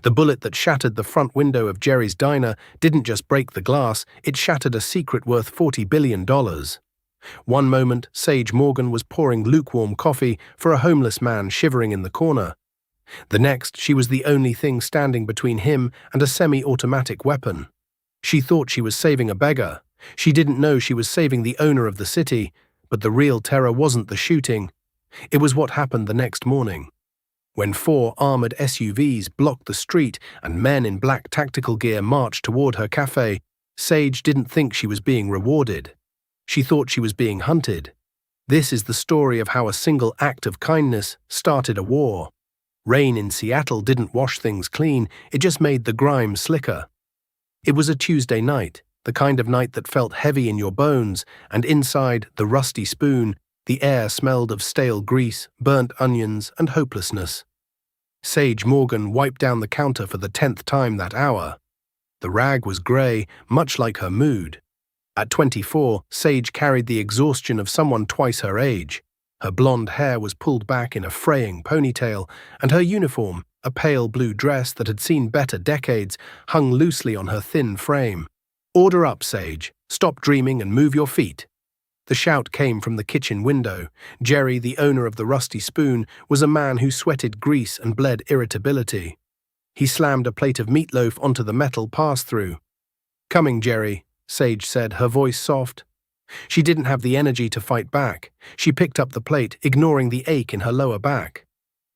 The bullet that shattered the front window of Jerry's diner didn't just break the glass, it shattered a secret worth $40 billion. One moment, Sage Morgan was pouring lukewarm coffee for a homeless man shivering in the corner. The next, she was the only thing standing between him and a semi-automatic weapon. She thought she was saving a beggar. She didn't know she was saving the owner of the city, but the real terror wasn't the shooting. It was what happened the next morning. When 4 armored SUVs blocked the street and men in black tactical gear marched toward her cafe, Sage didn't think she was being rewarded. She thought she was being hunted. This is the story of how a single act of kindness started a war. Rain in Seattle didn't wash things clean, it just made the grime slicker. It was a Tuesday night, the kind of night that felt heavy in your bones, and inside the Rusty Spoon, the air smelled of stale grease, burnt onions, and hopelessness. Sage Morgan wiped down the counter for the 10th time that hour. The rag was grey, much like her mood. At 24, Sage carried the exhaustion of someone twice her age. Her blonde hair was pulled back in a fraying ponytail, and her uniform, a pale blue dress that had seen better decades, hung loosely on her thin frame. "Order up, Sage. Stop dreaming and move your feet." The shout came from the kitchen window. Jerry, the owner of the Rusty Spoon, was a man who sweated grease and bled irritability. He slammed a plate of meatloaf onto the metal pass-through. "Coming, Jerry," Sage said, her voice soft. She didn't have the energy to fight back. She picked up the plate, ignoring the ache in her lower back.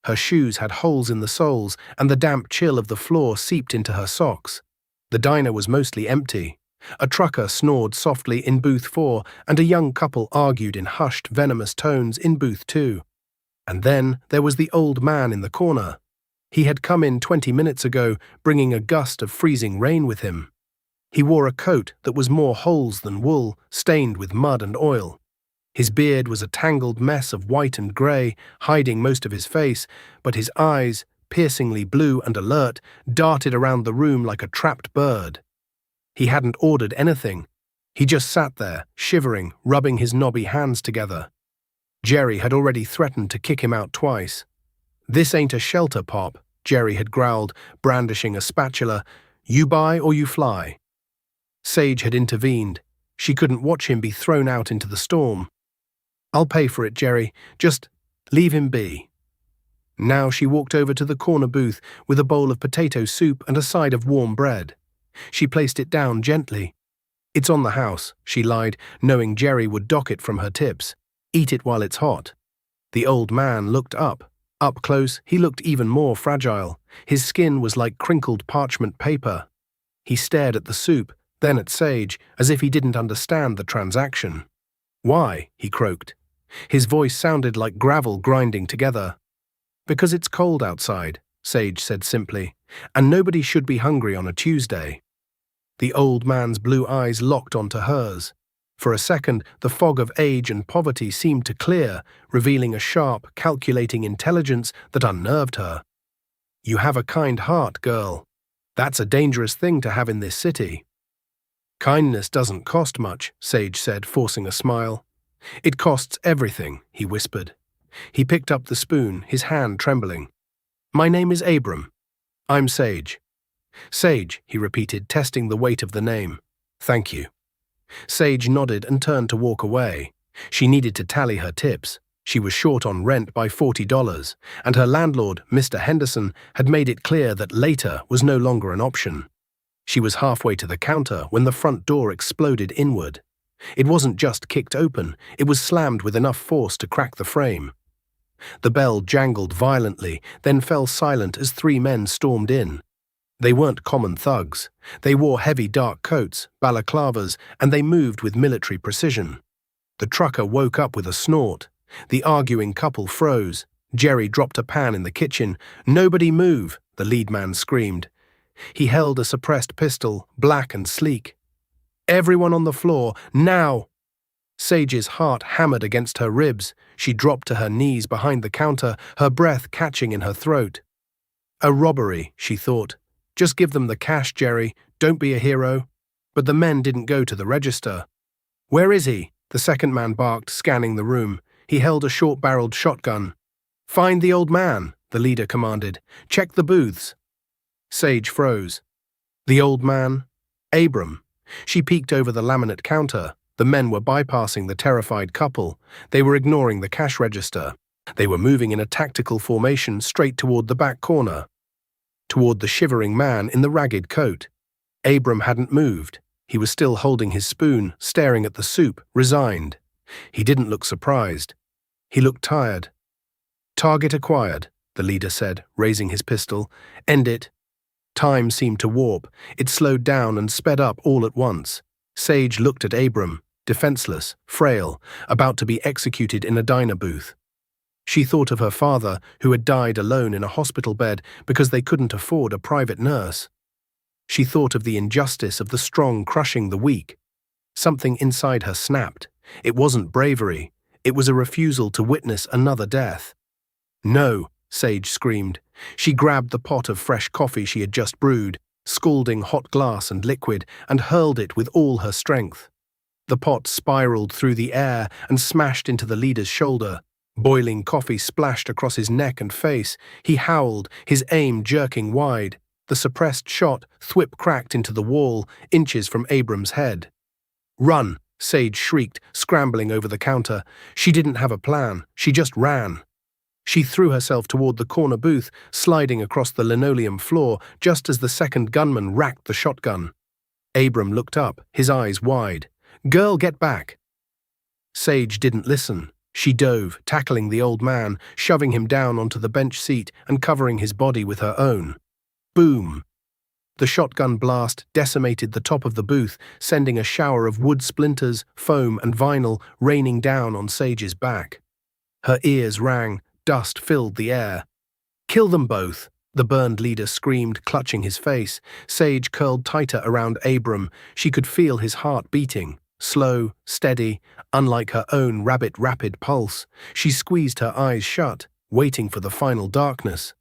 Her shoes had holes in the soles, and the damp chill of the floor seeped into her socks. The diner was mostly empty. A trucker snored softly in booth 4, and a young couple argued in hushed, venomous tones in booth 2. And then there was the old man in the corner. He had come in 20 minutes ago, bringing a gust of freezing rain with him. He wore a coat that was more holes than wool, stained with mud and oil. His beard was a tangled mess of white and grey, hiding most of his face, but his eyes, piercingly blue and alert, darted around the room like a trapped bird. He hadn't ordered anything. He just sat there, shivering, rubbing his knobby hands together. Jerry had already threatened to kick him out twice. "This ain't a shelter, Pop," Jerry had growled, brandishing a spatula. "You buy or you fly." Sage had intervened. She couldn't watch him be thrown out into the storm. "I'll pay for it, Jerry. Just leave him be." Now she walked over to the corner booth with a bowl of potato soup and a side of warm bread. She placed it down gently. "It's on the house," she lied, knowing Jerry would dock it from her tips. "Eat it while it's hot." The old man looked up. Up close, he looked even more fragile. His skin was like crinkled parchment paper. He stared at the soup, then at Sage, as if he didn't understand the transaction. "Why?" he croaked. His voice sounded like gravel grinding together. "Because it's cold outside," Sage said simply, "and nobody should be hungry on a Tuesday." The old man's blue eyes locked onto hers. For a second, the fog of age and poverty seemed to clear, revealing a sharp, calculating intelligence that unnerved her. "You have a kind heart, girl. That's a dangerous thing to have in this city." "Kindness doesn't cost much," Sage said, forcing a smile. "It costs everything," he whispered. He picked up the spoon, his hand trembling. "My name is Abram. I'm Sage." "Sage," he repeated, testing the weight of the name. "Thank you." Sage nodded and turned to walk away. She needed to tally her tips. She was short on rent by $40, and her landlord, Mr. Henderson, had made it clear that later was no longer an option. She was halfway to the counter when the front door exploded inward. It wasn't just kicked open, it was slammed with enough force to crack the frame. The bell jangled violently, then fell silent as 3 men stormed in. They weren't common thugs. They wore heavy dark coats, balaclavas, and they moved with military precision. The trucker woke up with a snort. The arguing couple froze. Jerry dropped a pan in the kitchen. "Nobody move," the lead man screamed. He held a suppressed pistol, black and sleek. "Everyone on the floor, now!" Sage's heart hammered against her ribs. She dropped to her knees behind the counter, her breath catching in her throat. A robbery, she thought. Just give them the cash, Jerry. Don't be a hero. But the men didn't go to the register. "Where is he?" the second man barked, scanning the room. He held a short-barreled shotgun. "Find the old man," the leader commanded. "Check the booths." Sage froze. The old man? Abram. She peeked over the laminate counter. The men were bypassing the terrified couple. They were ignoring the cash register. They were moving in a tactical formation straight toward the back corner, toward the shivering man in the ragged coat. Abram hadn't moved. He was still holding his spoon, staring at the soup, resigned. He didn't look surprised. He looked tired. "Target acquired," the leader said, raising his pistol. "End it." Time seemed to warp. It slowed down and sped up all at once. Sage looked at Abram, defenseless, frail, about to be executed in a diner booth. She thought of her father, who had died alone in a hospital bed because they couldn't afford a private nurse. She thought of the injustice of the strong crushing the weak. Something inside her snapped. It wasn't bravery. It was a refusal to witness another death. "No," Sage screamed. She grabbed the pot of fresh coffee she had just brewed, scalding hot glass and liquid, and hurled it with all her strength. The pot spiraled through the air and smashed into the leader's shoulder. Boiling coffee splashed across his neck and face. He howled, his aim jerking wide. The suppressed shot thwip cracked into the wall, inches from Abram's head. "Run!" Sage shrieked, scrambling over the counter. She didn't have a plan. She just ran. She threw herself toward the corner booth, sliding across the linoleum floor just as the second gunman racked the shotgun. Abram looked up, his eyes wide. "Girl, get back!" Sage didn't listen. She dove, tackling the old man, shoving him down onto the bench seat and covering his body with her own. Boom! The shotgun blast decimated the top of the booth, sending a shower of wood splinters, foam, and vinyl raining down on Sage's back. Her ears rang, dust filled the air. "Kill them both!" the burned leader screamed, clutching his face. Sage curled tighter around Abram. She could feel his heart beating. Slow, steady, unlike her own rapid pulse. She squeezed her eyes shut, waiting for the final darkness.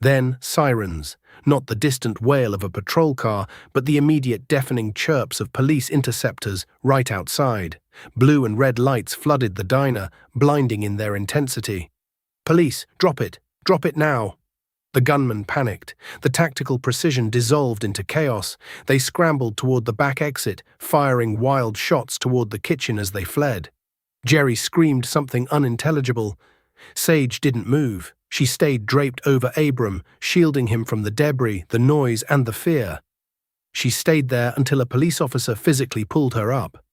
Then sirens, not the distant wail of a patrol car, but the immediate deafening chirps of police interceptors right outside. Blue and red lights flooded the diner, blinding in their intensity. "Police, drop it! Drop it now!" The gunmen panicked. The tactical precision dissolved into chaos. They scrambled toward the back exit, firing wild shots toward the kitchen as they fled. Jerry screamed something unintelligible. Sage didn't move. She stayed draped over Abram, shielding him from the debris, the noise, and the fear. She stayed there until a police officer physically pulled her up.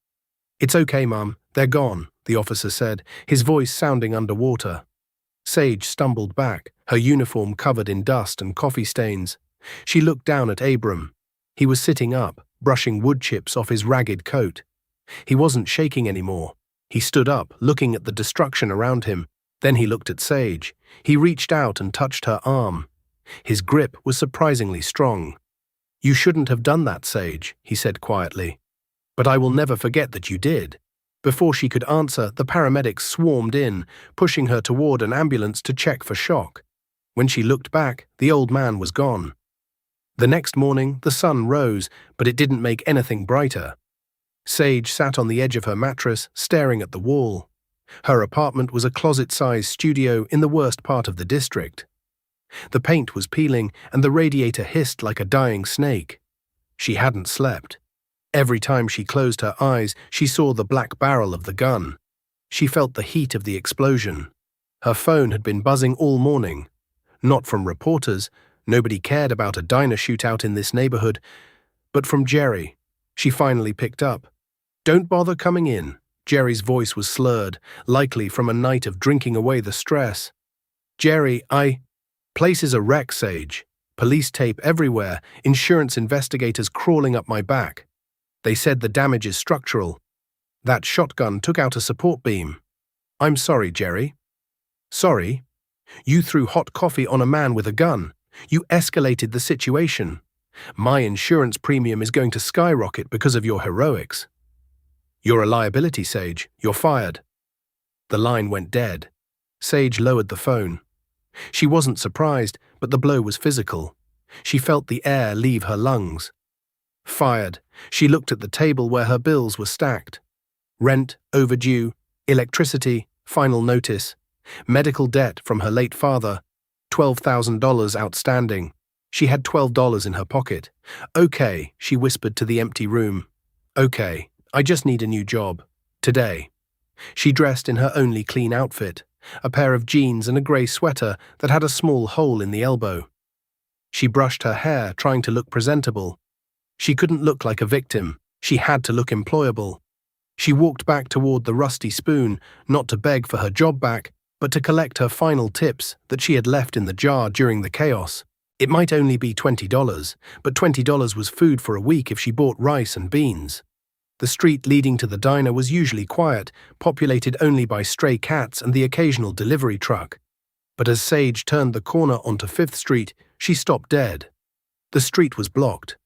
"It's okay, Mum. They're gone," the officer said, his voice sounding underwater. Sage stumbled back, her uniform covered in dust and coffee stains. She looked down at Abram. He was sitting up, brushing wood chips off his ragged coat. He wasn't shaking anymore. He stood up, looking at the destruction around him. Then he looked at Sage. He reached out and touched her arm. His grip was surprisingly strong. "You shouldn't have done that, Sage," he said quietly. "But I will never forget that you did." Before she could answer, the paramedics swarmed in, pushing her toward an ambulance to check for shock. When she looked back, the old man was gone. The next morning, the sun rose, but it didn't make anything brighter. Sage sat on the edge of her mattress, staring at the wall. Her apartment was a closet-sized studio in the worst part of the district. The paint was peeling, and the radiator hissed like a dying snake. She hadn't slept. Every time she closed her eyes, she saw the black barrel of the gun. She felt the heat of the explosion. Her phone had been buzzing all morning. Not from reporters, nobody cared about a diner shootout in this neighborhood, but from Jerry. She finally picked up. "Don't bother coming in." Jerry's voice was slurred, likely from a night of drinking away the stress. "Jerry, Place is a wreck, Sage. Police tape everywhere, insurance investigators crawling up my back. They said the damage is structural. That shotgun took out a support beam." "I'm sorry, Jerry." "Sorry? You threw hot coffee on a man with a gun. You escalated the situation. My insurance premium is going to skyrocket because of your heroics." "You're a liability, Sage. You're fired." The line went dead. Sage lowered the phone. She wasn't surprised, but the blow was physical. She felt the air leave her lungs. Fired. She looked at the table where her bills were stacked. Rent, overdue, electricity, final notice, medical debt from her late father, $12,000 outstanding. She had $12 in her pocket. "Okay," she whispered to the empty room. "Okay, I just need a new job. Today." She dressed in her only clean outfit, a pair of jeans and a grey sweater that had a small hole in the elbow. She brushed her hair, trying to look presentable. She couldn't look like a victim. She had to look employable. She walked back toward the rusty spoon, not to beg for her job back, but to collect her final tips that she had left in the jar during the chaos. It might only be $20, but $20 was food for a week if she bought rice and beans. The street leading to the diner was usually quiet, populated only by stray cats and the occasional delivery truck. But as Sage turned the corner onto 5th Street, she stopped dead. The street was blocked.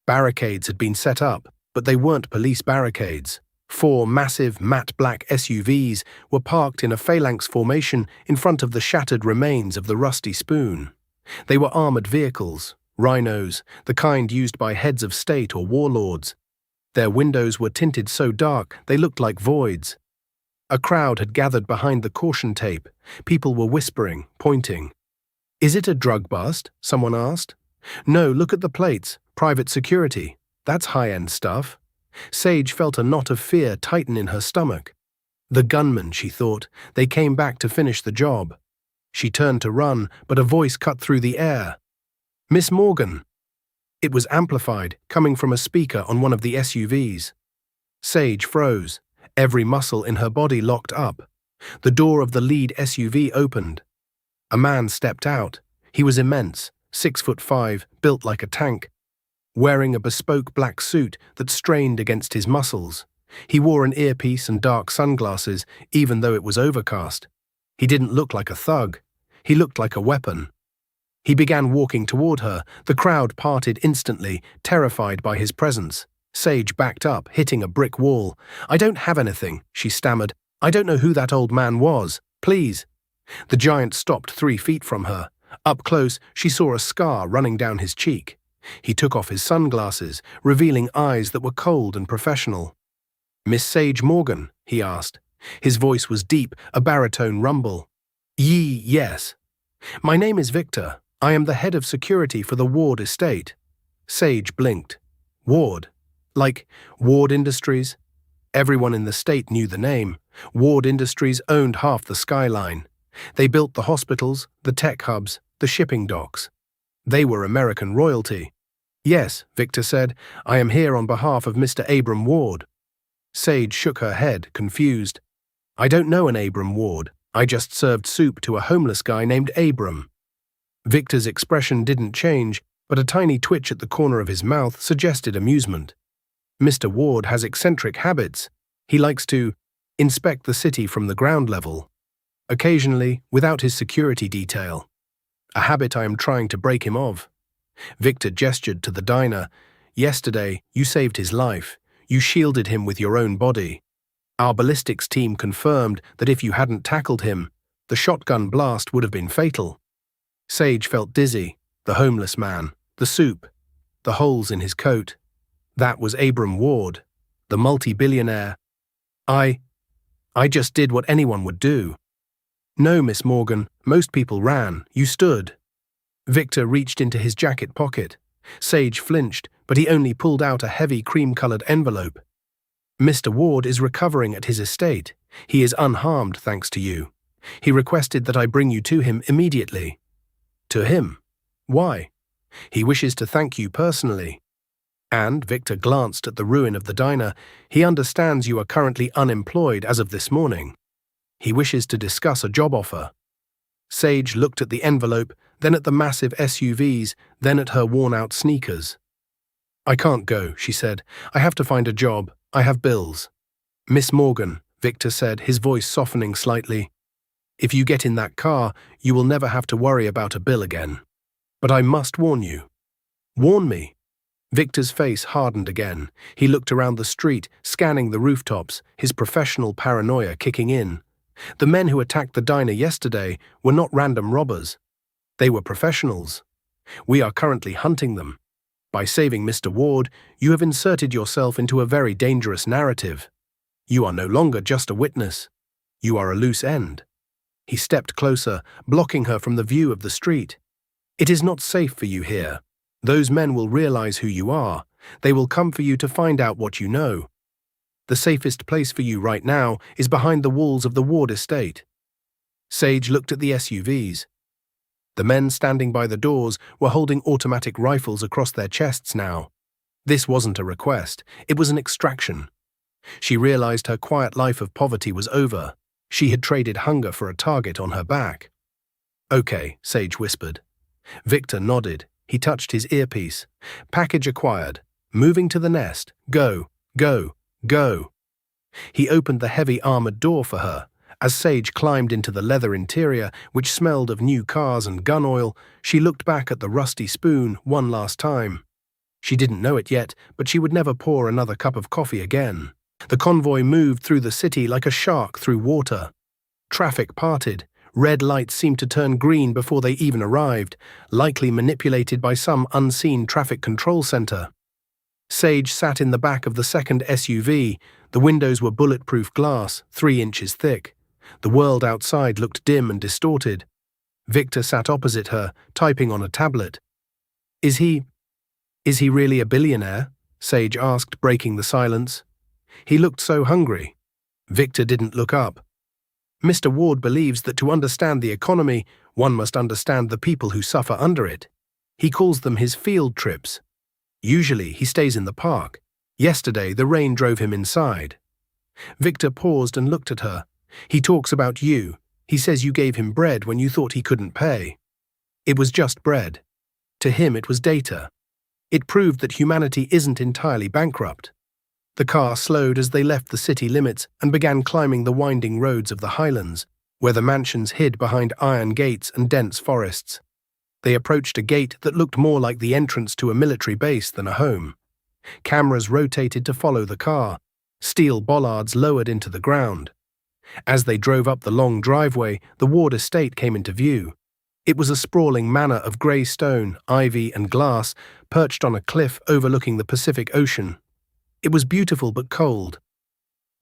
Barricades had been set up, but they weren't police barricades. 4 massive, matte black SUVs were parked in a phalanx formation in front of the shattered remains of the rusty spoon. They were armored vehicles, rhinos, the kind used by heads of state or warlords. Their windows were tinted so dark they looked like voids. A crowd had gathered behind the caution tape. People were whispering, pointing. "Is it a drug bust?" someone asked. "No, look at the plates. Private security. That's high-end stuff." Sage felt a knot of fear tighten in her stomach. The gunmen, she thought. They came back to finish the job. She turned to run, but a voice cut through the air. "Miss Morgan." It was amplified, coming from a speaker on one of the SUVs. Sage froze. Every muscle in her body locked up. The door of the lead SUV opened. A man stepped out. He was immense, 6'5", built like a tank, wearing a bespoke black suit that strained against his muscles. He wore an earpiece and dark sunglasses, even though it was overcast. He didn't look like a thug. He looked like a weapon. He began walking toward her. The crowd parted instantly, terrified by his presence. Sage backed up, hitting a brick wall. "I don't have anything," she stammered. "I don't know who that old man was. Please." The giant stopped 3 feet from her. Up close, she saw a scar running down his cheek. He took off his sunglasses, revealing eyes that were cold and professional. "Miss Sage Morgan?" he asked. His voice was deep, a baritone rumble. Yes. "My name is Victor. I am the head of security for the Ward estate." Sage blinked. Ward? Like Ward Industries? Everyone in the state knew the name. Ward Industries owned half the skyline. They built the hospitals, the tech hubs, the shipping docks. They were American royalty. "Yes," Victor said, "I am here on behalf of Mr. Abram Ward." Sage shook her head, confused. "I don't know an Abram Ward. I just served soup to a homeless guy named Abram." Victor's expression didn't change, but a tiny twitch at the corner of his mouth suggested amusement. "Mr. Ward has eccentric habits. He likes to inspect the city from the ground level. Occasionally, without his security detail. A habit I am trying to break him of." Victor gestured to the diner. "Yesterday, you saved his life. You shielded him with your own body. Our ballistics team confirmed that if you hadn't tackled him, the shotgun blast would have been fatal." Sage felt dizzy. The homeless man, the soup, the holes in his coat. That was Abram Ward, the multi-billionaire. I just did what anyone would do." "No, Miss Morgan, most people ran. You stood." Victor reached into his jacket pocket. Sage flinched, but he only pulled out a heavy cream-colored envelope. "Mr. Ward is recovering at his estate. He is unharmed thanks to you. He requested that I bring you to him immediately." "To him? Why?" "He wishes to thank you personally." And Victor glanced at the ruin of the diner. "He understands you are currently unemployed as of this morning. He wishes to discuss a job offer." Sage looked at the envelope, then at the massive SUVs, then at her worn-out sneakers. "I can't go," she said. "I have to find a job. I have bills." "Miss Morgan," Victor said, his voice softening slightly, "if you get in that car, you will never have to worry about a bill again. But I must warn you." "Warn me?" Victor's face hardened again. He looked around the street, scanning the rooftops, his professional paranoia kicking in. The men who attacked the diner yesterday were not random robbers. They were professionals. We are currently hunting them. By saving Mr. Ward, you have inserted yourself into a very dangerous narrative. You are no longer just a witness. You are a loose end. He stepped closer, blocking her from the view of the street. It is not safe for you here. Those men will realize who you are. They will come for you to find out what you know. The safest place for you right now is behind the walls of the Ward estate. Sage looked at the SUVs. The men standing by the doors were holding automatic rifles across their chests now. This wasn't a request, it was an extraction. She realized her quiet life of poverty was over. She had traded hunger for a target on her back. "Okay," Sage whispered. Victor nodded. He touched his earpiece. "Package acquired. Moving to the nest. Go, go, go." He opened the heavy armored door for her. As Sage climbed into the leather interior, which smelled of new cars and gun oil, she looked back at the rusty spoon one last time. She didn't know it yet, but she would never pour another cup of coffee again. The convoy moved through the city like a shark through water. Traffic parted. Red lights seemed to turn green before they even arrived, likely manipulated by some unseen traffic control center. Sage sat in the back of the second SUV. The windows were bulletproof glass, 3 inches thick. The world outside looked dim and distorted. Victor sat opposite her, typing on a tablet. Is he really a billionaire?" Sage asked, breaking the silence. He looked so hungry. Victor didn't look up. "Mr. Ward believes that to understand the economy, one must understand the people who suffer under it. He calls them his field trips. Usually he stays in the park. Yesterday the rain drove him inside." Victor paused and looked at her. "He talks about you. He says you gave him bread when you thought he couldn't pay. It was just bread. To him it was data. It proved that humanity isn't entirely bankrupt." The car slowed as they left the city limits and began climbing the winding roads of the highlands, where the mansions hid behind iron gates and dense forests. They approached a gate that looked more like the entrance to a military base than a home. Cameras rotated to follow the car. Steel bollards lowered into the ground. As they drove up the long driveway, the Ward estate came into view. It was a sprawling manor of grey stone, ivy, and glass, perched on a cliff overlooking the Pacific Ocean. It was beautiful but cold.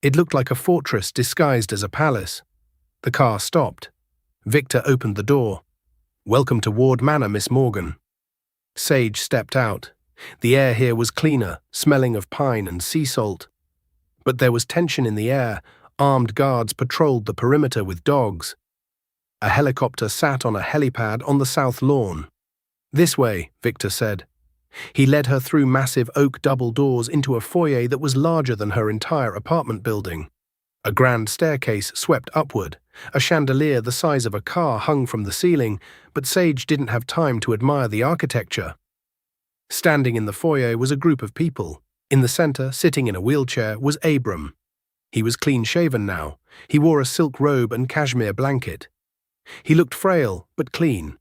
It looked like a fortress disguised as a palace. The car stopped. Victor opened the door. "Welcome to Ward Manor, Miss Morgan." Sage stepped out. The air here was cleaner, smelling of pine and sea salt. But there was tension in the air. Armed guards patrolled the perimeter with dogs. A helicopter sat on a helipad on the south lawn. "This way," Victor said. He led her through massive oak double doors into a foyer that was larger than her entire apartment building. A grand staircase swept upward. A chandelier the size of a car hung from the ceiling, but Sage didn't have time to admire the architecture. Standing in the foyer was a group of people. In the center, sitting in a wheelchair, was Abram. He was clean-shaven now. He wore a silk robe and cashmere blanket. He looked frail, but clean.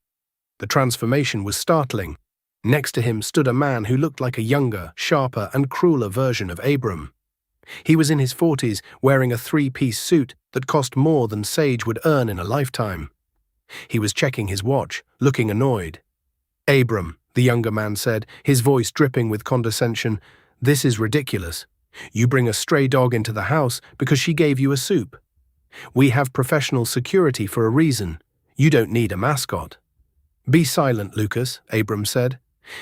The transformation was startling. Next to him stood a man who looked like a younger, sharper, and crueler version of Abram. He was in his 40s, wearing a 3-piece suit that cost more than Sage would earn in a lifetime. He was checking his watch, looking annoyed. "Abram," the younger man said, his voice dripping with condescension, "this is ridiculous. You bring a stray dog into the house because she gave you a soup. We have professional security for a reason. You don't need a mascot." "Be silent, Lucas," Abram said.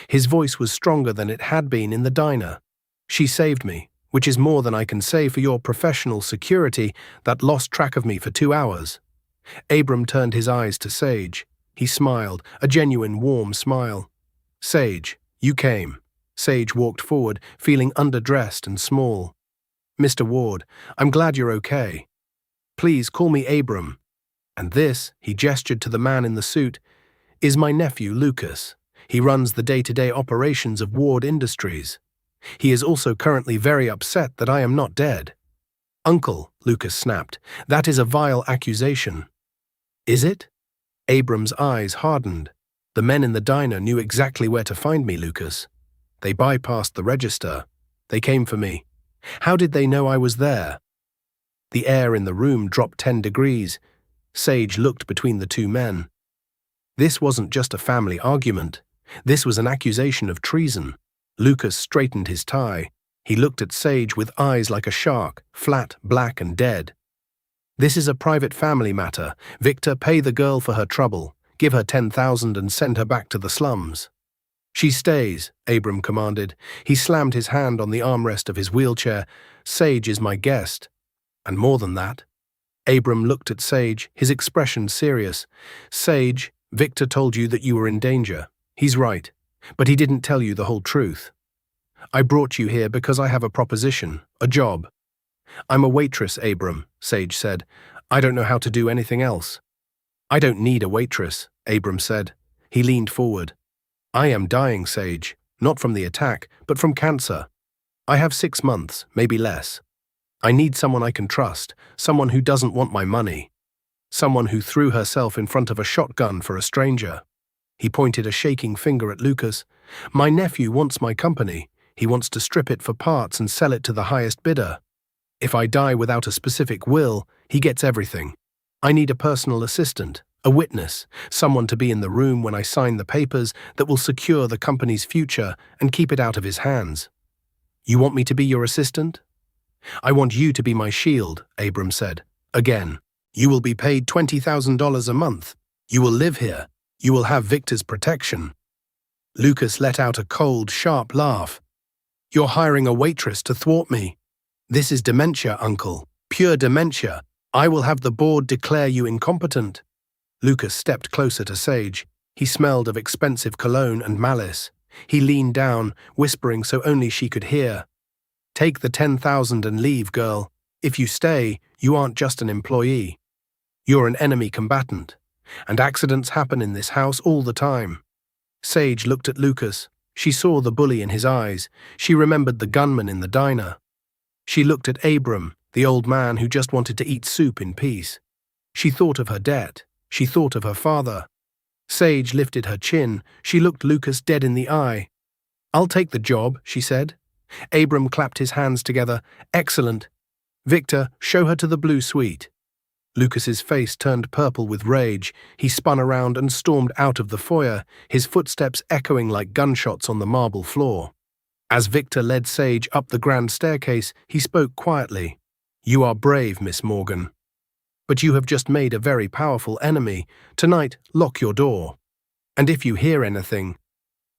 His voice was stronger than it had been in the diner. "She saved me, which is more than I can say for your professional security that lost track of me for 2 hours." Abram turned his eyes to Sage. He smiled, a genuine warm smile. "Sage, you came." Sage walked forward, feeling underdressed and small. "Mr. Ward, I'm glad you're okay. Please call me Abram. And this," he gestured to the man in the suit, "is my nephew Lucas. He runs the day-to-day operations of Ward Industries. He is also currently very upset that I am not dead." "Uncle," Lucas snapped, "that is a vile accusation." "Is it?" Abram's eyes hardened. "The men in the diner knew exactly where to find me, Lucas. They bypassed the register. They came for me. How did they know I was there?" The air in the room dropped 10 degrees. Sage looked between the two men. This wasn't just a family argument. This was an accusation of treason. Lucas straightened his tie. He looked at Sage with eyes like a shark, flat, black, and dead. "This is a private family matter. Victor, pay the girl for her trouble. Give her 10,000 and send her back to the slums." "She stays," Abram commanded. He slammed his hand on the armrest of his wheelchair. "Sage is my guest. And more than that." Abram looked at Sage, his expression serious. "Sage, Victor told you that you were in danger. He's right, but he didn't tell you the whole truth. I brought you here because I have a proposition, a job." "I'm a waitress, Abram," Sage said. "I don't know how to do anything else." "I don't need a waitress," Abram said. He leaned forward. "I am dying, Sage, not from the attack, but from cancer. I have 6 months, maybe less. I need someone I can trust, someone who doesn't want my money. Someone who threw herself in front of a shotgun for a stranger." He pointed a shaking finger at Lucas. "My nephew wants my company. He wants to strip it for parts and sell it to the highest bidder. If I die without a specific will, he gets everything. I need a personal assistant, a witness, someone to be in the room when I sign the papers that will secure the company's future and keep it out of his hands." "You want me to be your assistant?" "I want you to be my shield," Abram said. "Again, you will be paid $20,000 a month. You will live here. You will have Victor's protection." Lucas let out a cold, sharp laugh. "You're hiring a waitress to thwart me. This is dementia, Uncle. Pure dementia. I will have the board declare you incompetent." Lucas stepped closer to Sage. He smelled of expensive cologne and malice. He leaned down, whispering so only she could hear. "Take the 10,000 and leave, girl. If you stay, you aren't just an employee. You're an enemy combatant. And accidents happen in this house all the time." Sage looked at Lucas. She saw the bully in his eyes. She remembered the gunman in the diner. She looked at Abram, the old man who just wanted to eat soup in peace. She thought of her debt. She thought of her father. Sage lifted her chin. She looked Lucas dead in the eye. "I'll take the job," she said. Abram clapped his hands together. "Excellent. Victor, show her to the blue suite." Lucas's face turned purple with rage. He spun around and stormed out of the foyer, his footsteps echoing like gunshots on the marble floor. As Victor led Sage up the grand staircase, he spoke quietly. "You are brave, Miss Morgan. But you have just made a very powerful enemy. Tonight, lock your door. And if you hear anything,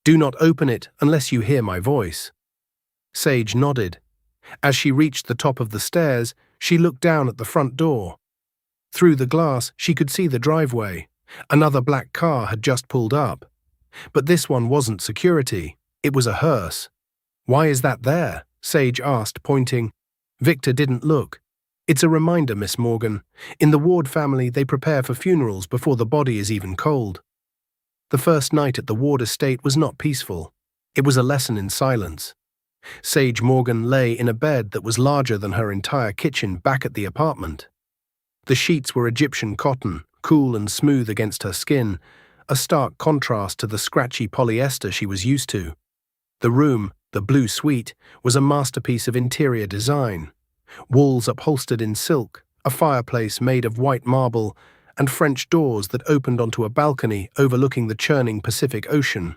do not open it unless you hear my voice." Sage nodded. As she reached the top of the stairs, she looked down at the front door. Through the glass, she could see the driveway. Another black car had just pulled up. But this one wasn't security. It was a hearse. "Why is that there?" Sage asked, pointing. Victor didn't look. "It's a reminder, Miss Morgan. In the Ward family, they prepare for funerals before the body is even cold." The first night at the Ward estate was not peaceful. It was a lesson in silence. Sage Morgan lay in a bed that was larger than her entire kitchen back at the apartment. The sheets were Egyptian cotton, cool and smooth against her skin, a stark contrast to the scratchy polyester she was used to. The room, the blue suite, was a masterpiece of interior design. Walls upholstered in silk, a fireplace made of white marble, and French doors that opened onto a balcony overlooking the churning Pacific Ocean.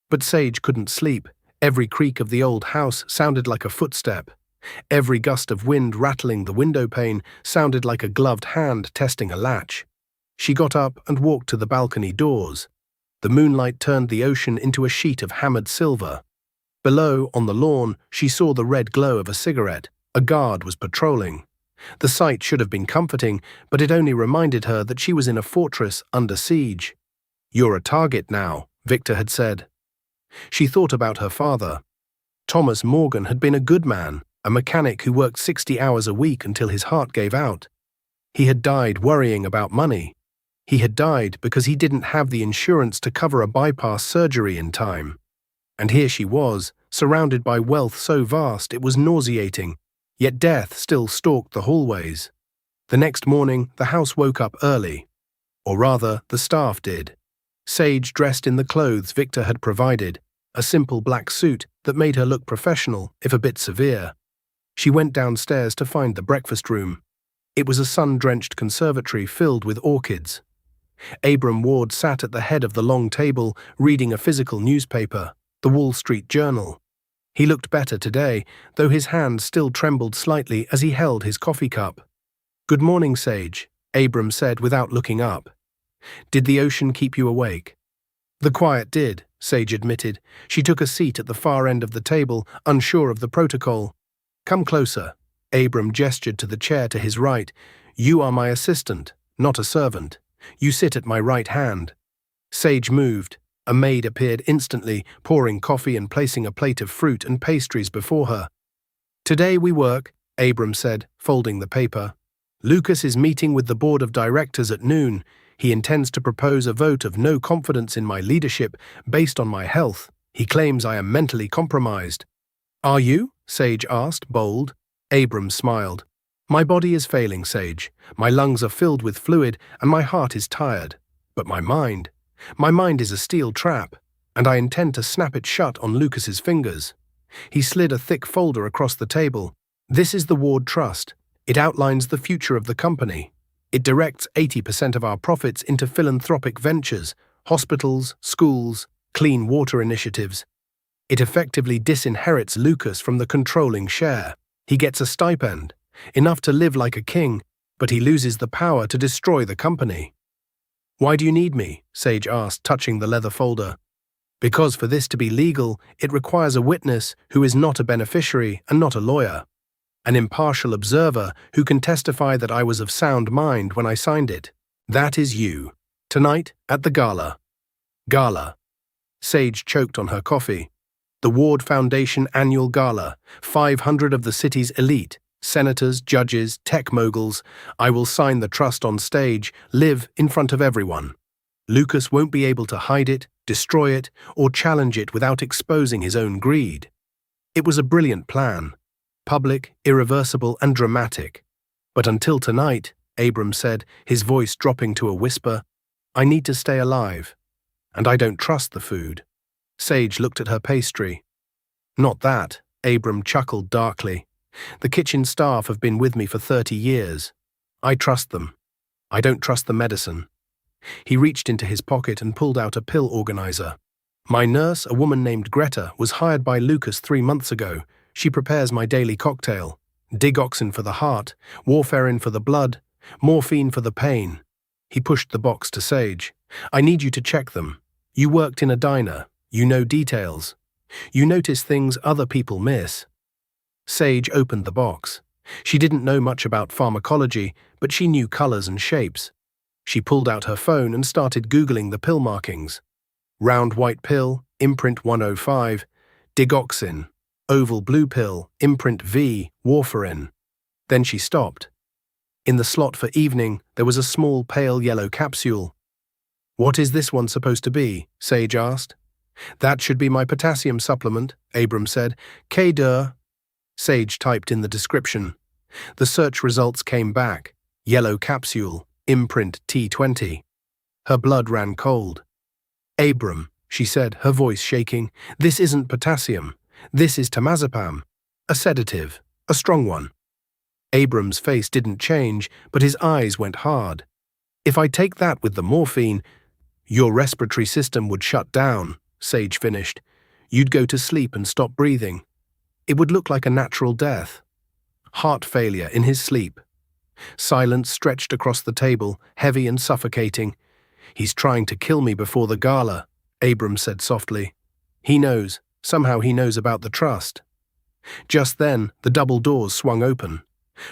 But Sage couldn't sleep. Every creak of the old house sounded like a footstep. Every gust of wind rattling the window pane sounded like a gloved hand testing a latch. She got up and walked to the balcony doors. The moonlight turned the ocean into a sheet of hammered silver. Below, on the lawn, she saw the red glow of a cigarette. A guard was patrolling. The sight should have been comforting, but it only reminded her that she was in a fortress under siege. "You're a target now," Victor had said. She thought about her father. Thomas Morgan had been a good man, a mechanic who worked 60 hours a week until his heart gave out. He had died worrying about money. He had died because he didn't have the insurance to cover a bypass surgery in time. And here she was, surrounded by wealth so vast it was nauseating, yet death still stalked the hallways. The next morning, the house woke up early. Or rather, the staff did. Sage dressed in the clothes Victor had provided, a simple black suit that made her look professional, if a bit severe. She went downstairs to find the breakfast room. It was a sun-drenched conservatory filled with orchids. Abram Ward sat at the head of the long table, reading a physical newspaper, the Wall Street Journal. He looked better today, though his hand still trembled slightly as he held his coffee cup. "Good morning, Sage," Abram said without looking up. Did the ocean keep you awake? The quiet did, Sage admitted. She took a seat at the far end of the table, unsure of the protocol. Come closer. Abram gestured to the chair to his right. You are my assistant, not a servant. You sit at my right hand. Sage moved. A maid appeared instantly, pouring coffee and placing a plate of fruit and pastries before her. Today we work, Abram said, folding the paper. Lucas is meeting with the board of directors at noon. He intends to propose a vote of no confidence in my leadership based on my health. He claims I am mentally compromised. Are you? Sage asked, bold. Abram smiled. My body is failing, Sage. My lungs are filled with fluid and my heart is tired. But my mind is a steel trap, and I intend to snap it shut on Lucas's fingers. He slid a thick folder across the table. This is the Ward Trust. It outlines the future of the company. It directs 80% of our profits into philanthropic ventures, hospitals, schools, clean water initiatives. It effectively disinherits Lucas from the controlling share. He gets a stipend, enough to live like a king, but he loses the power to destroy the company. Why do you need me? Sage asked, touching the leather folder. Because for this to be legal, it requires a witness who is not a beneficiary and not a lawyer. An impartial observer who can testify that I was of sound mind when I signed it. That is you. Tonight, at the gala. Gala. Sage choked on her coffee. The Ward Foundation Annual Gala. 500 of the city's elite. Senators, judges, tech moguls. I will sign the trust on stage, live in front of everyone. Lucas won't be able to hide it, destroy it, or challenge it without exposing his own greed. It was a brilliant plan. Public, irreversible, and dramatic. But until tonight, Abram said, his voice dropping to a whisper, I need to stay alive. And I don't trust the food. Sage looked at her pastry. Not that, Abram chuckled darkly. The kitchen staff have been with me for 30 years. I trust them. I don't trust the medicine. He reached into his pocket and pulled out a pill organizer. My nurse, a woman named Greta, was hired by Lucas 3 months ago. She prepares my daily cocktail. Digoxin for the heart, warfarin for the blood, morphine for the pain. He pushed the box to Sage. I need you to check them. You worked in a diner. You know details. You notice things other people miss. Sage opened the box. She didn't know much about pharmacology, but she knew colors and shapes. She pulled out her phone and started Googling the pill markings. Round white pill, imprint 105, digoxin. Oval blue pill, imprint V, warfarin. Then she stopped. In the slot for evening, there was a small pale yellow capsule. What is this one supposed to be? Sage asked. That should be my potassium supplement, Abram said. K-dur. Sage typed in the description. The search results came back. Yellow capsule, imprint T20. Her blood ran cold. Abram, she said, her voice shaking, this isn't potassium. This is temazepam. A sedative, a strong one. Abram's face didn't change, but his eyes went hard. If I take that with the morphine, your respiratory system would shut down, Sage finished. You'd go to sleep and stop breathing. It would look like a natural death. Heart failure in his sleep. Silence stretched across the table, heavy and suffocating. He's trying to kill me before the gala, Abram said softly. He knows. Somehow he knows about the trust. Just then, the double doors swung open.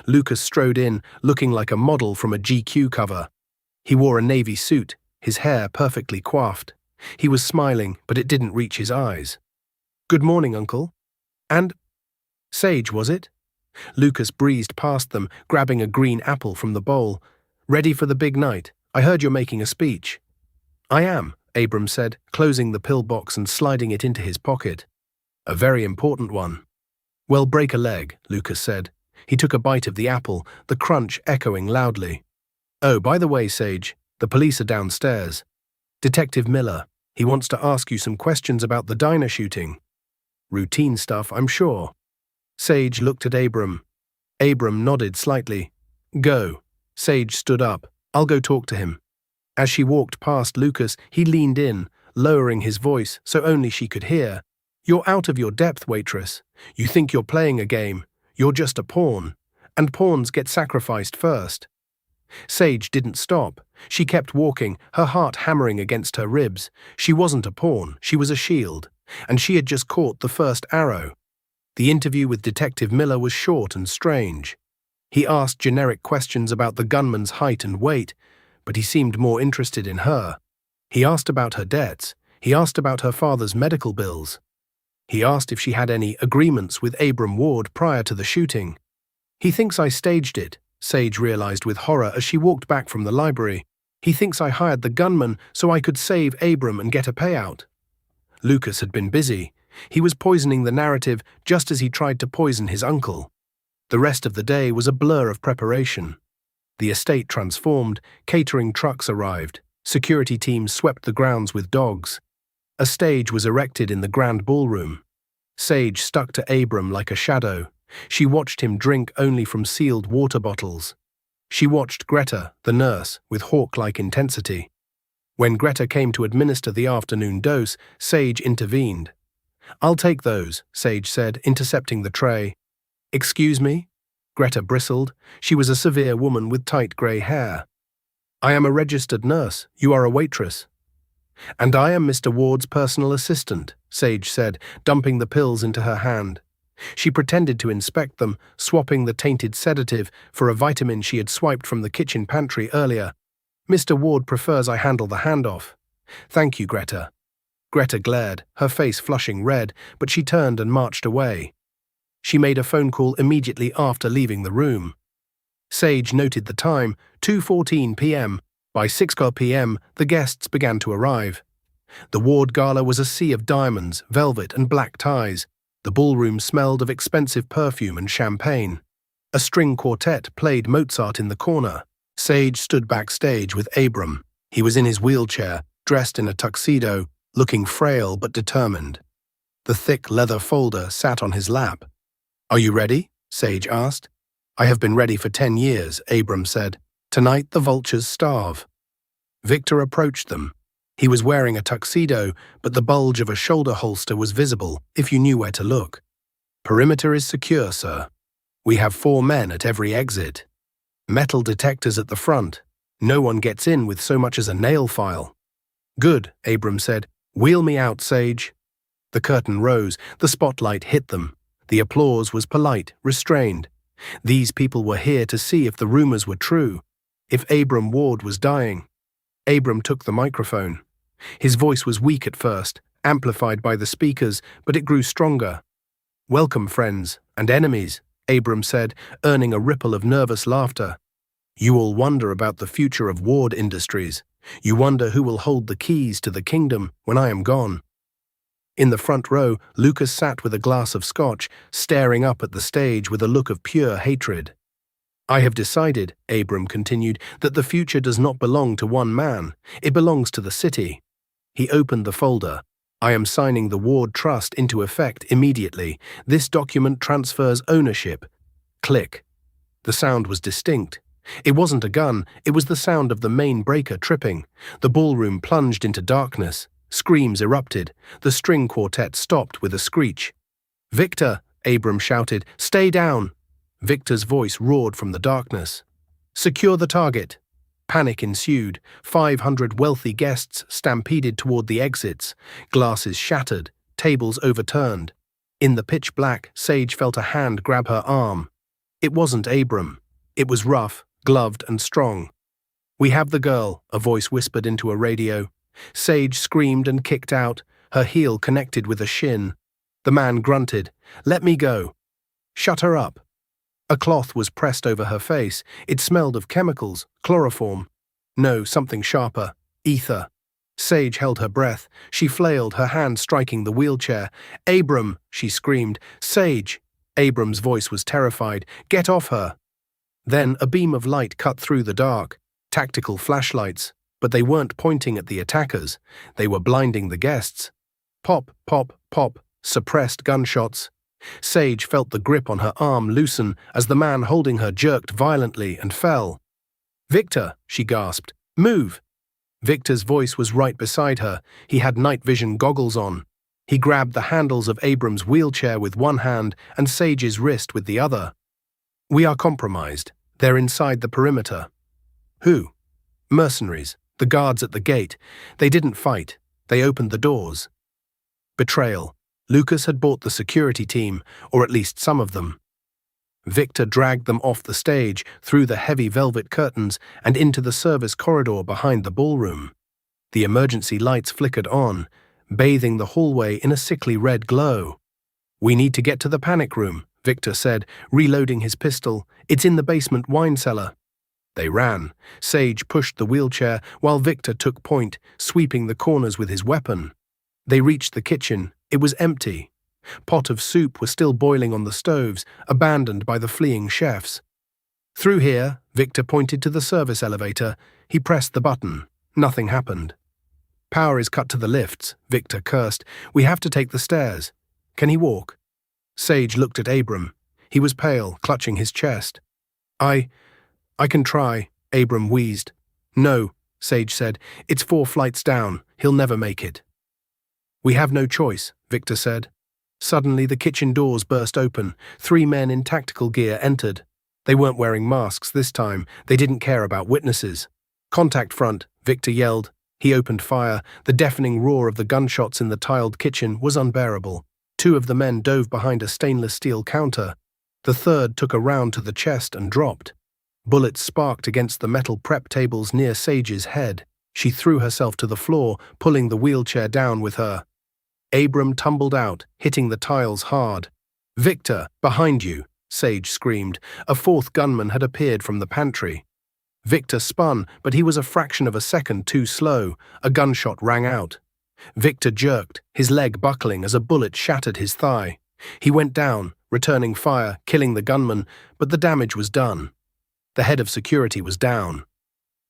Lucas strode in, looking like a model from a GQ cover. He wore a navy suit, his hair perfectly coiffed. He was smiling, but it didn't reach his eyes. Good morning, Uncle. And Sage, was it? Lucas breezed past them, grabbing a green apple from the bowl. Ready for the big night? I heard you're making a speech. I am, Abram said, closing the pill box and sliding it into his pocket. A very important one. Well, break a leg, Lucas said. He took a bite of the apple, the crunch echoing loudly. Oh, by the way, Sage, the police are downstairs. Detective Miller, he wants to ask you some questions about the diner shooting. Routine stuff, I'm sure. Sage looked at Abram. Abram nodded slightly. Go. Sage stood up. I'll go talk to him. As she walked past Lucas, he leaned in, lowering his voice so only she could hear. You're out of your depth, Waitress. You think you're playing a game. You're just a pawn. And pawns get sacrificed first. Sage didn't stop. She kept walking, her heart hammering against her ribs. She wasn't a pawn, she was a shield. And she had just caught the first arrow. The interview with Detective Miller was short and strange. He asked generic questions about the gunman's height and weight, but he seemed more interested in her. He asked about her debts. He asked about her father's medical bills. He asked if she had any agreements with Abram Ward prior to the shooting. He thinks I staged it, Sage realized with horror as she walked back from the library. He thinks I hired the gunman so I could save Abram and get a payout. Lucas had been busy. He was poisoning the narrative just as he tried to poison his uncle. The rest of the day was a blur of preparation. The estate transformed, catering trucks arrived, security teams swept the grounds with dogs. A stage was erected in the grand ballroom. Sage stuck to Abram like a shadow. She watched him drink only from sealed water bottles. She watched Greta, the nurse, with hawk-like intensity. When Greta came to administer the afternoon dose, Sage intervened. "I'll take those," Sage said, intercepting the tray. "Excuse me?" Greta bristled. She was a severe woman with tight grey hair. "I am a registered nurse. You are a waitress." "And I am Mr. Ward's personal assistant," Sage said, dumping the pills into her hand. She pretended to inspect them, swapping the tainted sedative for a vitamin she had swiped from the kitchen pantry earlier. "Mr. Ward prefers I handle the handoff." "Thank you, Greta." Greta glared, her face flushing red, but she turned and marched away. She made a phone call immediately after leaving the room. Sage noted the time, 2:14 p.m. By 6 p.m., the guests began to arrive. The Ward Gala was a sea of diamonds, velvet, and black ties. The ballroom smelled of expensive perfume and champagne. A string quartet played Mozart in the corner. Sage stood backstage with Abram. He was in his wheelchair, dressed in a tuxedo, looking frail but determined. The thick leather folder sat on his lap. "Are you ready?" Sage asked. "I have been ready for 10 years, Abram said. "Tonight the vultures starve." Victor approached them. He was wearing a tuxedo, but the bulge of a shoulder holster was visible if you knew where to look. "Perimeter is secure, sir. We have 4 men at every exit. Metal detectors at the front. No one gets in with so much as a nail file." "Good," Abram said. "Wheel me out, Sage." The curtain rose, the spotlight hit them. The applause was polite, restrained. These people were here to see if the rumors were true, if Abram Ward was dying. Abram took the microphone. His voice was weak at first, amplified by the speakers, but it grew stronger. "Welcome, friends and enemies," Abram said, earning a ripple of nervous laughter. "You all wonder about the future of Ward Industries. You wonder who will hold the keys to the kingdom when I am gone." In the front row, Lucas sat with a glass of scotch, staring up at the stage with a look of pure hatred. "I have decided," Abram continued, "that the future does not belong to one man. It belongs to the city." He opened the folder. "I am signing the Ward Trust into effect immediately. This document transfers ownership." Click. The sound was distinct. It wasn't a gun, it was the sound of the main breaker tripping. The ballroom plunged into darkness. Screams erupted. The string quartet stopped with a screech. "Victor!" Abram shouted. "Stay down!" Victor's voice roared from the darkness. "Secure the target." Panic ensued. 500 wealthy guests stampeded toward the exits. Glasses shattered, tables overturned. In the pitch black, Sage felt a hand grab her arm. It wasn't Abram. It was rough, gloved and strong. "We have the girl," a voice whispered into a radio. Sage screamed and kicked out, her heel connected with a shin. The man grunted. "Let me go." "Shut her up." A cloth was pressed over her face. It smelled of chemicals, chloroform. No, something sharper. Ether. Sage held her breath. She flailed, her hand striking the wheelchair. "Abram!" she screamed. "Sage!" Abram's voice was terrified. "Get off her!" Then a beam of light cut through the dark. Tactical flashlights. But they weren't pointing at the attackers. They were blinding the guests. Pop, pop, pop. Suppressed gunshots. Sage felt the grip on her arm loosen as the man holding her jerked violently and fell. "Victor!" she gasped. "Move!" Victor's voice was right beside her. He had night vision goggles on. He grabbed the handles of Abram's wheelchair with one hand and Sage's wrist with the other. "We are compromised. They're inside the perimeter." Who? Mercenaries, the guards at the gate. They didn't fight. They opened the doors. Betrayal. Lucas had bought the security team, or at least some of them. Victor dragged them off the stage, through the heavy velvet curtains, and into the service corridor behind the ballroom. The emergency lights flickered on, bathing the hallway in a sickly red glow. "We need to get to the panic room," Victor said, reloading his pistol. "It's in the basement wine cellar." They ran. Sage pushed the wheelchair, while Victor took point, sweeping the corners with his weapon. They reached the kitchen. It was empty. Pot of soup was still boiling on the stoves, abandoned by the fleeing chefs. "Through here," Victor pointed to the service elevator. He pressed the button. Nothing happened. "Power is cut to the lifts," Victor cursed. "We have to take the stairs." "Can he walk?" Sage looked at Abram. He was pale, clutching his chest. I can try," Abram wheezed. "No," Sage said. "It's 4 flights down. He'll never make it." "We have no choice," Victor said. Suddenly the kitchen doors burst open. 3 men in tactical gear entered. They weren't wearing masks this time. They didn't care about witnesses. "Contact front," Victor yelled. He opened fire. The deafening roar of the gunshots in the tiled kitchen was unbearable. 2 of the men dove behind a stainless steel counter. The third took a round to the chest and dropped. Bullets sparked against the metal prep tables near Sage's head. She threw herself to the floor, pulling the wheelchair down with her. Abram tumbled out, hitting the tiles hard. "Victor, behind you!" Sage screamed. A 4th gunman had appeared from the pantry. Victor spun, but he was a fraction of a second too slow. A gunshot rang out. Victor jerked, his leg buckling as a bullet shattered his thigh. He went down, returning fire, killing the gunman, but the damage was done. The head of security was down.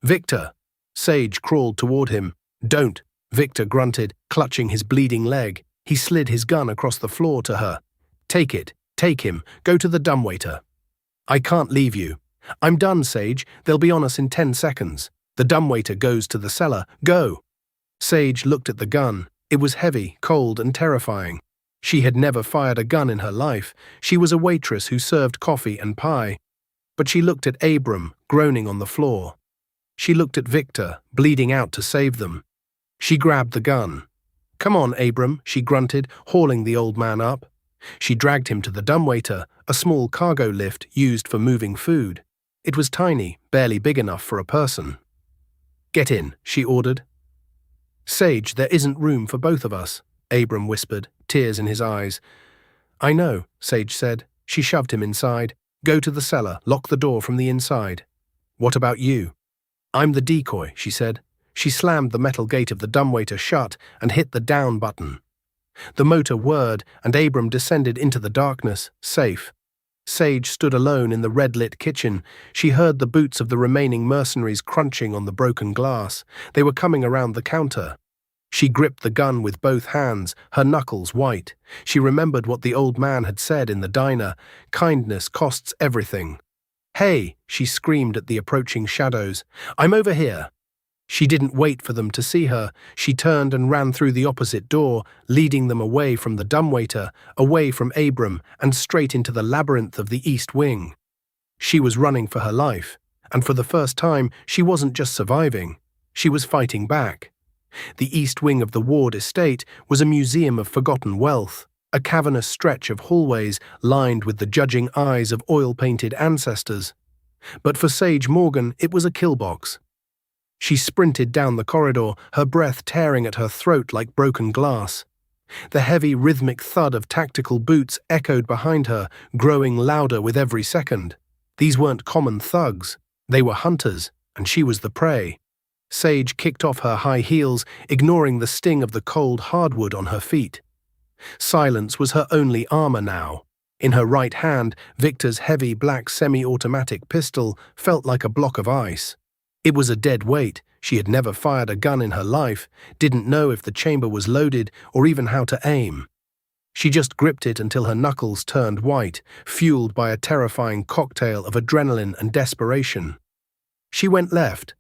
"Victor!" Sage crawled toward him. "Don't!" Victor grunted, clutching his bleeding leg. He slid his gun across the floor to her. "Take it. Take him. Go to the dumbwaiter." "I can't leave you." "I'm done, Sage. They'll be on us in 10 seconds. The dumbwaiter goes to the cellar. Go." Sage looked at the gun. It was heavy, cold, and terrifying. She had never fired a gun in her life. She was a waitress who served coffee and pie. But she looked at Abram, groaning on the floor. She looked at Victor, bleeding out to save them. She grabbed the gun. "Come on, Abram," she grunted, hauling the old man up. She dragged him to the dumbwaiter, a small cargo lift used for moving food. It was tiny, barely big enough for a person. "Get in," she ordered. "Sage, there isn't room for both of us," Abram whispered, tears in his eyes. "I know," Sage said. She shoved him inside. "Go to the cellar, lock the door from the inside." "What about you?" "I'm the decoy," she said. She slammed the metal gate of the dumbwaiter shut and hit the down button. The motor whirred, and Abram descended into the darkness, safe. Sage stood alone in the red-lit kitchen. She heard the boots of the remaining mercenaries crunching on the broken glass. They were coming around the counter. She gripped the gun with both hands, her knuckles white. She remembered what the old man had said in the diner: "Kindness costs everything." "Hey!" she screamed at the approaching shadows. "I'm over here." She didn't wait for them to see her. She turned and ran through the opposite door, leading them away from the dumbwaiter, away from Abram, and straight into the labyrinth of the East Wing. She was running for her life, and for the first time, she wasn't just surviving. She was fighting back. The East Wing of the Ward estate was a museum of forgotten wealth, a cavernous stretch of hallways lined with the judging eyes of oil-painted ancestors. But for Sage Morgan, it was a killbox. She sprinted down the corridor, her breath tearing at her throat like broken glass. The heavy, rhythmic thud of tactical boots echoed behind her, growing louder with every second. These weren't common thugs. They were hunters, and she was the prey. Sage kicked off her high heels, ignoring the sting of the cold hardwood on her feet. Silence was her only armor now. In her right hand, Victor's heavy black semi-automatic pistol felt like a block of ice. It was a dead weight. She had never fired a gun in her life, didn't know if the chamber was loaded or even how to aim. She just gripped it until her knuckles turned white, fueled by a terrifying cocktail of adrenaline and desperation. She went left.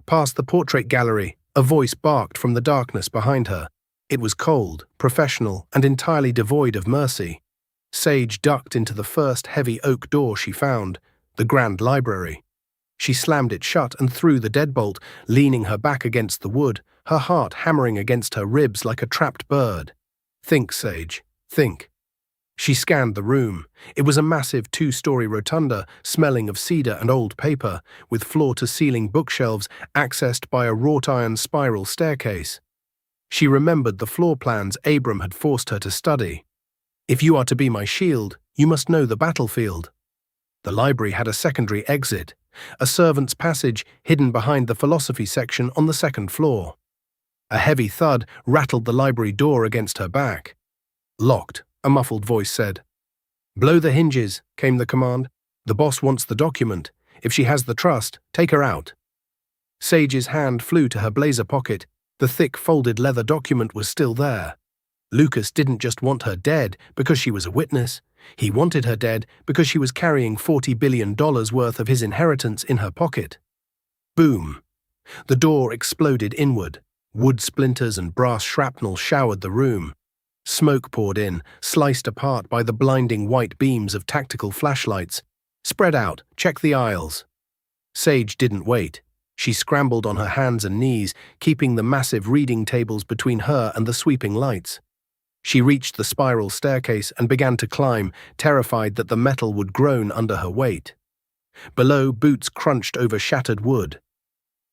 Past the portrait gallery, a voice barked from the darkness behind her. It was cold, professional, and entirely devoid of mercy. Sage ducked into the first heavy oak door she found, the Grand Library. She slammed it shut and threw the deadbolt, leaning her back against the wood, her heart hammering against her ribs like a trapped bird. Think, Sage, think. She scanned the room. It was a massive two-story rotunda, smelling of cedar and old paper, with floor-to-ceiling bookshelves accessed by a wrought-iron spiral staircase. She remembered the floor plans Abram had forced her to study. If you are to be my shield, you must know the battlefield. The library had a secondary exit, a servant's passage hidden behind the philosophy section on the second floor. A heavy thud rattled the library door against her back. Locked, a muffled voice said. Blow the hinges, came the command. The boss wants the document. If she has the trust, take her out. Sage's hand flew to her blazer pocket. The thick folded leather document was still there. Lucas didn't just want her dead because she was a witness. He wanted her dead because she was carrying $40 billion worth of his inheritance in her pocket. Boom! The door exploded inward. Wood splinters and brass shrapnel showered the room. Smoke poured in, sliced apart by the blinding white beams of tactical flashlights. Spread out, check the aisles. Sage didn't wait. She scrambled on her hands and knees, keeping the massive reading tables between her and the sweeping lights. She reached the spiral staircase and began to climb, terrified that the metal would groan under her weight. Below, boots crunched over shattered wood.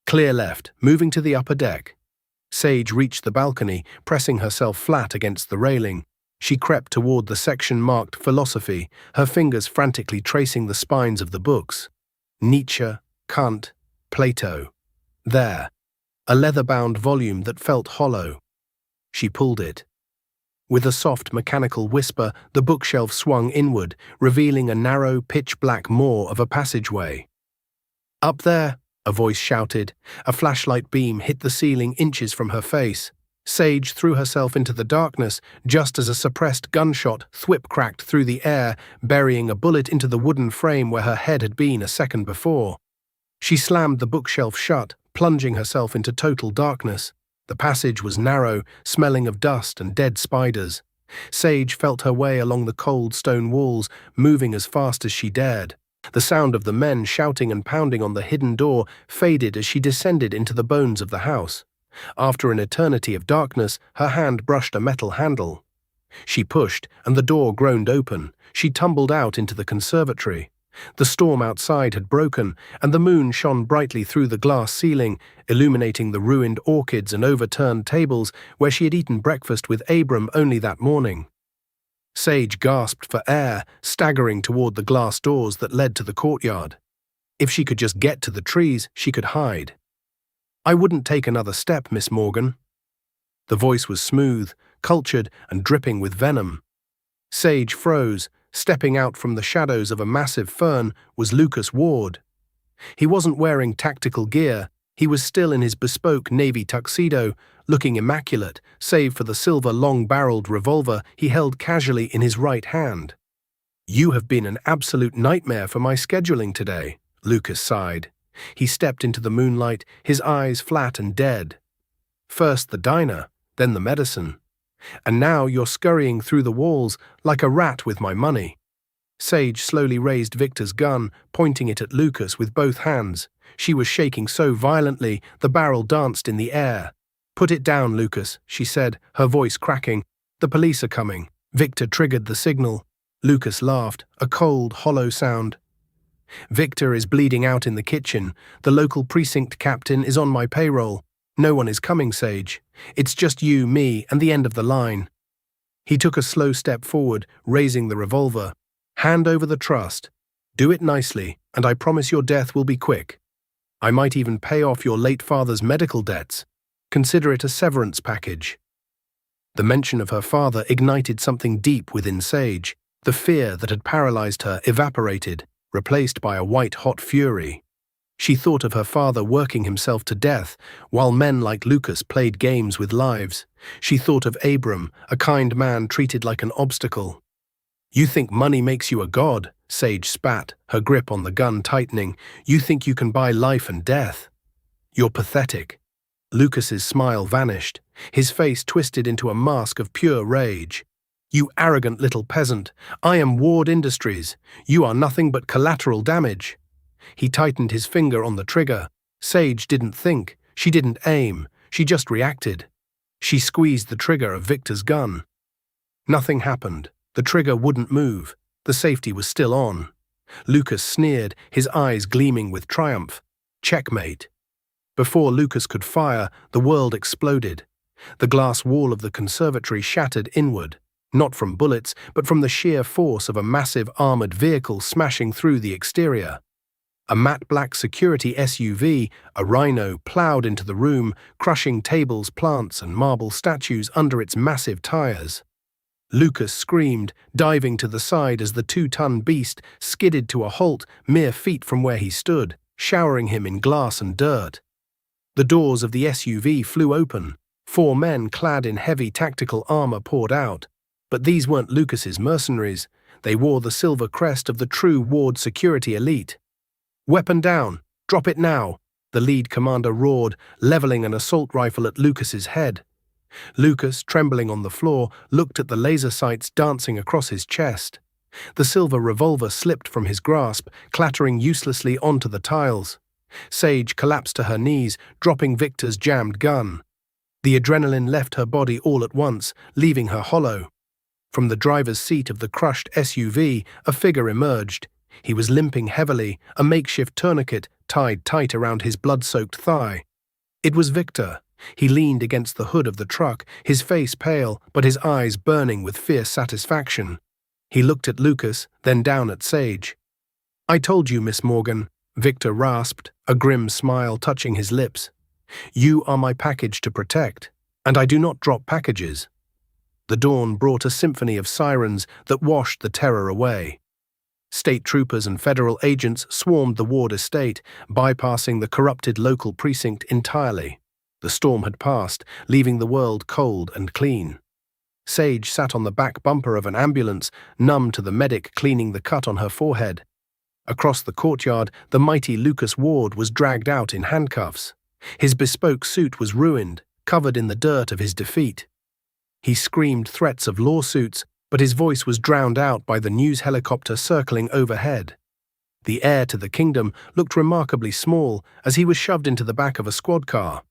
Clear left, moving to the upper deck. Sage reached the balcony, pressing herself flat against the railing. She crept toward the section marked Philosophy, her fingers frantically tracing the spines of the books. Nietzsche, Kant, Plato. There, a leather-bound volume that felt hollow. She pulled it. With a soft mechanical whisper, the bookshelf swung inward, revealing a narrow, pitch-black maw of a passageway. Up there, a voice shouted. A flashlight beam hit the ceiling inches from her face. Sage threw herself into the darkness just as a suppressed gunshot thwip-cracked through the air, burying a bullet into the wooden frame where her head had been a second before. She slammed the bookshelf shut, plunging herself into total darkness. The passage was narrow, smelling of dust and dead spiders. Sage felt her way along the cold stone walls, moving as fast as she dared. The sound of the men shouting and pounding on the hidden door faded as she descended into the bones of the house. After an eternity of darkness, her hand brushed a metal handle. She pushed, and the door groaned open. She tumbled out into the conservatory. The storm outside had broken, and the moon shone brightly through the glass ceiling, illuminating the ruined orchids and overturned tables where she had eaten breakfast with Abram only that morning. Sage gasped for air, staggering toward the glass doors that led to the courtyard. If she could just get to the trees, she could hide. I wouldn't take another step, Miss Morgan. The voice was smooth, cultured, and dripping with venom. Sage froze. Stepping out from the shadows of a massive fern was Lucas Ward. He wasn't wearing tactical gear. He was still in his bespoke navy tuxedo, looking immaculate, save for the silver long-barreled revolver he held casually in his right hand. You have been an absolute nightmare for my scheduling today, Lucas sighed. He stepped into the moonlight, his eyes flat and dead. First the diner, then the medicine. And now you're scurrying through the walls like a rat with my money. Sage slowly raised Victor's gun, pointing it at Lucas with both hands. She was shaking so violently, the barrel danced in the air. Put it down, Lucas, she said, her voice cracking. The police are coming. Victor triggered the signal. Lucas laughed, a cold, hollow sound. Victor is bleeding out in the kitchen. The local precinct captain is on my payroll. No one is coming, Sage. It's just you, me, and the end of the line. He took a slow step forward, raising the revolver. Hand over the trust. Do it nicely, and I promise your death will be quick. I might even pay off your late father's medical debts. Consider it a severance package. The mention of her father ignited something deep within Sage. The fear that had paralyzed her evaporated, replaced by a white-hot fury. She thought of her father working himself to death, while men like Lucas played games with lives. She thought of Abram, a kind man treated like an obstacle. You think money makes you a god, Sage spat, her grip on the gun tightening. You think you can buy life and death. You're pathetic. Lucas's smile vanished, his face twisted into a mask of pure rage. You arrogant little peasant, I am Ward Industries. You are nothing but collateral damage. He tightened his finger on the trigger. Sage didn't think. She didn't aim. She just reacted. She squeezed the trigger of Victor's gun. Nothing happened. The trigger wouldn't move. The safety was still on. Lucas sneered, his eyes gleaming with triumph. Checkmate. Before Lucas could fire, the world exploded. The glass wall of the conservatory shattered inward, not from bullets, but from the sheer force of a massive armored vehicle smashing through the exterior. A matte black security SUV, a Rhino, plowed into the room, crushing tables, plants, and marble statues under its massive tires. Lucas screamed, diving to the side as the 2-ton beast skidded to a halt mere feet from where he stood, showering him in glass and dirt. The doors of the SUV flew open. 4 men clad in heavy tactical armor poured out. But these weren't Lucas's mercenaries. They wore the silver crest of the true Ward security elite. "Weapon down! Drop it now!" the lead commander roared, leveling an assault rifle at Lucas's head. Lucas, trembling on the floor, looked at the laser sights dancing across his chest. The silver revolver slipped from his grasp, clattering uselessly onto the tiles. Sage collapsed to her knees, dropping Victor's jammed gun. The adrenaline left her body all at once, leaving her hollow. From the driver's seat of the crushed SUV, a figure emerged. He was limping heavily, a makeshift tourniquet tied tight around his blood-soaked thigh. It was Victor. He leaned against the hood of the truck, his face pale, but his eyes burning with fierce satisfaction. He looked at Lucas, then down at Sage. "I told you, Miss Morgan," Victor rasped, a grim smile touching his lips. "You are my package to protect, and I do not drop packages." The dawn brought a symphony of sirens that washed the terror away. State troopers and federal agents swarmed the Ward estate, bypassing the corrupted local precinct entirely. The storm had passed, leaving the world cold and clean. Sage sat on the back bumper of an ambulance, numb to the medic cleaning the cut on her forehead. Across the courtyard, the mighty Lucas Ward was dragged out in handcuffs. His bespoke suit was ruined, covered in the dirt of his defeat. He screamed threats of lawsuits, but his voice was drowned out by the news helicopter circling overhead. The heir to the kingdom looked remarkably small as he was shoved into the back of a squad car.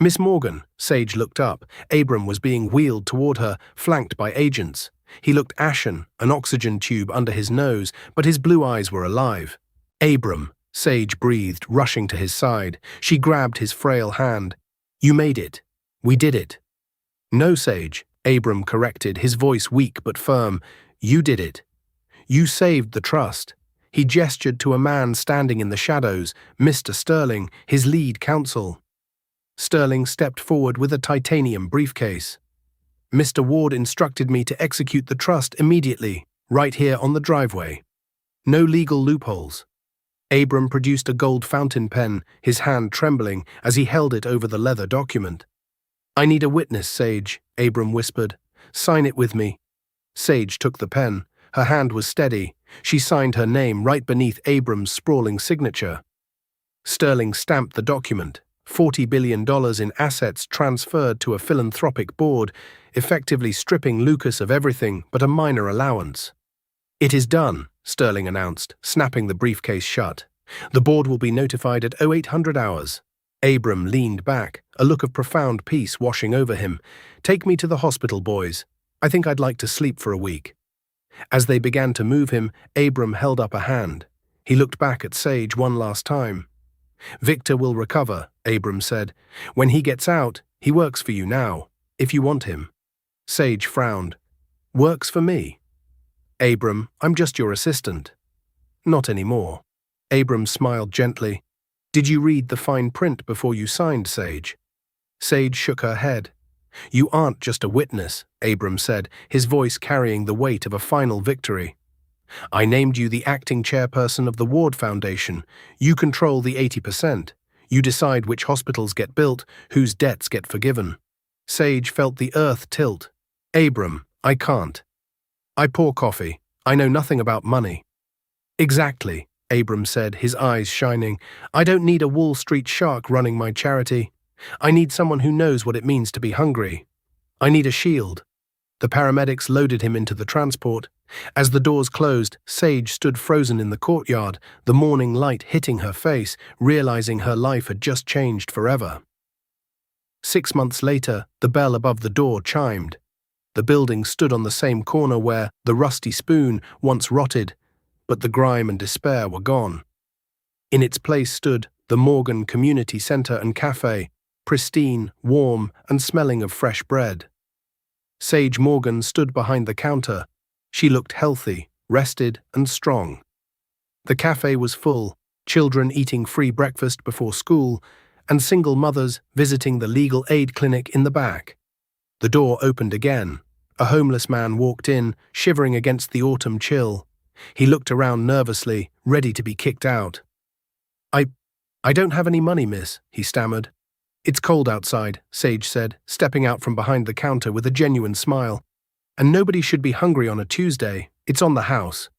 "Miss Morgan," Sage looked up. Abram was being wheeled toward her, flanked by agents. He looked ashen, an oxygen tube under his nose, but his blue eyes were alive. "Abram," Sage breathed, rushing to his side. She grabbed his frail hand. "You made it. We did it." "No, Sage," Abram corrected, his voice weak but firm. "You did it. You saved the trust." He gestured to a man standing in the shadows, Mr. Sterling, his lead counsel. Sterling stepped forward with a titanium briefcase. "Mr. Ward instructed me to execute the trust immediately, right here on the driveway. No legal loopholes." Abram produced a gold fountain pen, his hand trembling as he held it over the leather document. "I need a witness, Sage," Abram whispered. "Sign it with me." Sage took the pen. Her hand was steady. She signed her name right beneath Abram's sprawling signature. Sterling stamped the document. $40 billion in assets transferred to a philanthropic board, effectively stripping Lucas of everything but a minor allowance. "It is done," Sterling announced, snapping the briefcase shut. "The board will be notified at 0800 hours. Abram leaned back, a look of profound peace washing over him. "Take me to the hospital, boys. I think I'd like to sleep for a week." As they began to move him, Abram held up a hand. He looked back at Sage one last time. "Victor will recover," Abram said. "When he gets out, he works for you now, if you want him." Sage frowned. "Works for me?" "Abram, I'm just your assistant." "Not anymore." Abram smiled gently. "Did you read the fine print before you signed, Sage?" Sage shook her head. "You aren't just a witness," Abram said, his voice carrying the weight of a final victory. "I named you the acting chairperson of the Ward Foundation. You control the 80%. You decide which hospitals get built, whose debts get forgiven." Sage felt the earth tilt. "Abram, I can't. I pour coffee. I know nothing about money." "Exactly," Abram said, his eyes shining. "I don't need a Wall Street shark running my charity. I need someone who knows what it means to be hungry. I need a shield." The paramedics loaded him into the transport. As the doors closed, Sage stood frozen in the courtyard, the morning light hitting her face, realizing her life had just changed forever. 6 months later, the bell above the door chimed. The building stood on the same corner where the rusty spoon once rotted, but the grime and despair were gone. In its place stood the Morgan Community Center and Cafe, pristine, warm, and smelling of fresh bread. Sage Morgan stood behind the counter. She looked healthy, rested, and strong. The cafe was full, children eating free breakfast before school, and single mothers visiting the legal aid clinic in the back. The door opened again. A homeless man walked in, shivering against the autumn chill. He looked around nervously, ready to be kicked out. I don't have any money, miss, he stammered. It's cold outside, Sage said, stepping out from behind the counter with a genuine smile. And nobody should be hungry on a Tuesday. It's on the house.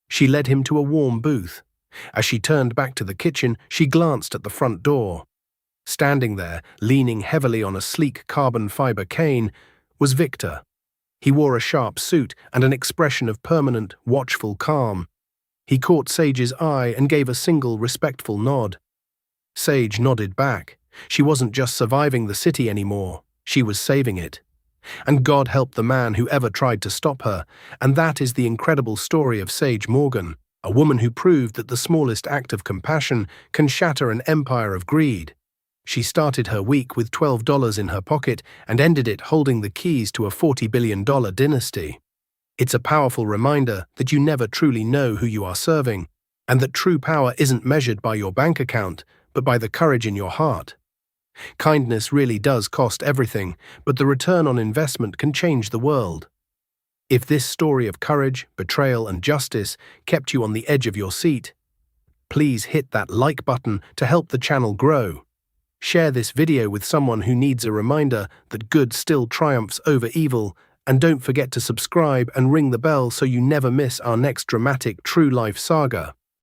She led him to a warm booth. As she turned back to the kitchen, she glanced at the front door. Standing there, leaning heavily on a sleek carbon fiber cane, was Victor. He wore a sharp suit and an expression of permanent, watchful calm. He caught Sage's eye and gave a single respectful nod. Sage nodded back. She wasn't just surviving the city anymore, she was saving it. And God help the man who ever tried to stop her, and that is the incredible story of Sage Morgan, a woman who proved that the smallest act of compassion can shatter an empire of greed. She started her week with $12 in her pocket and ended it holding the keys to a $40 billion dynasty. It's a powerful reminder that you never truly know who you are serving, and that true power isn't measured by your bank account, but by the courage in your heart. Kindness really does cost everything, but the return on investment can change the world. If this story of courage, betrayal, and justice kept you on the edge of your seat, please hit that like button to help the channel grow. Share this video with someone who needs a reminder that good still triumphs over evil, and don't forget to subscribe and ring the bell so you never miss our next dramatic true-life saga.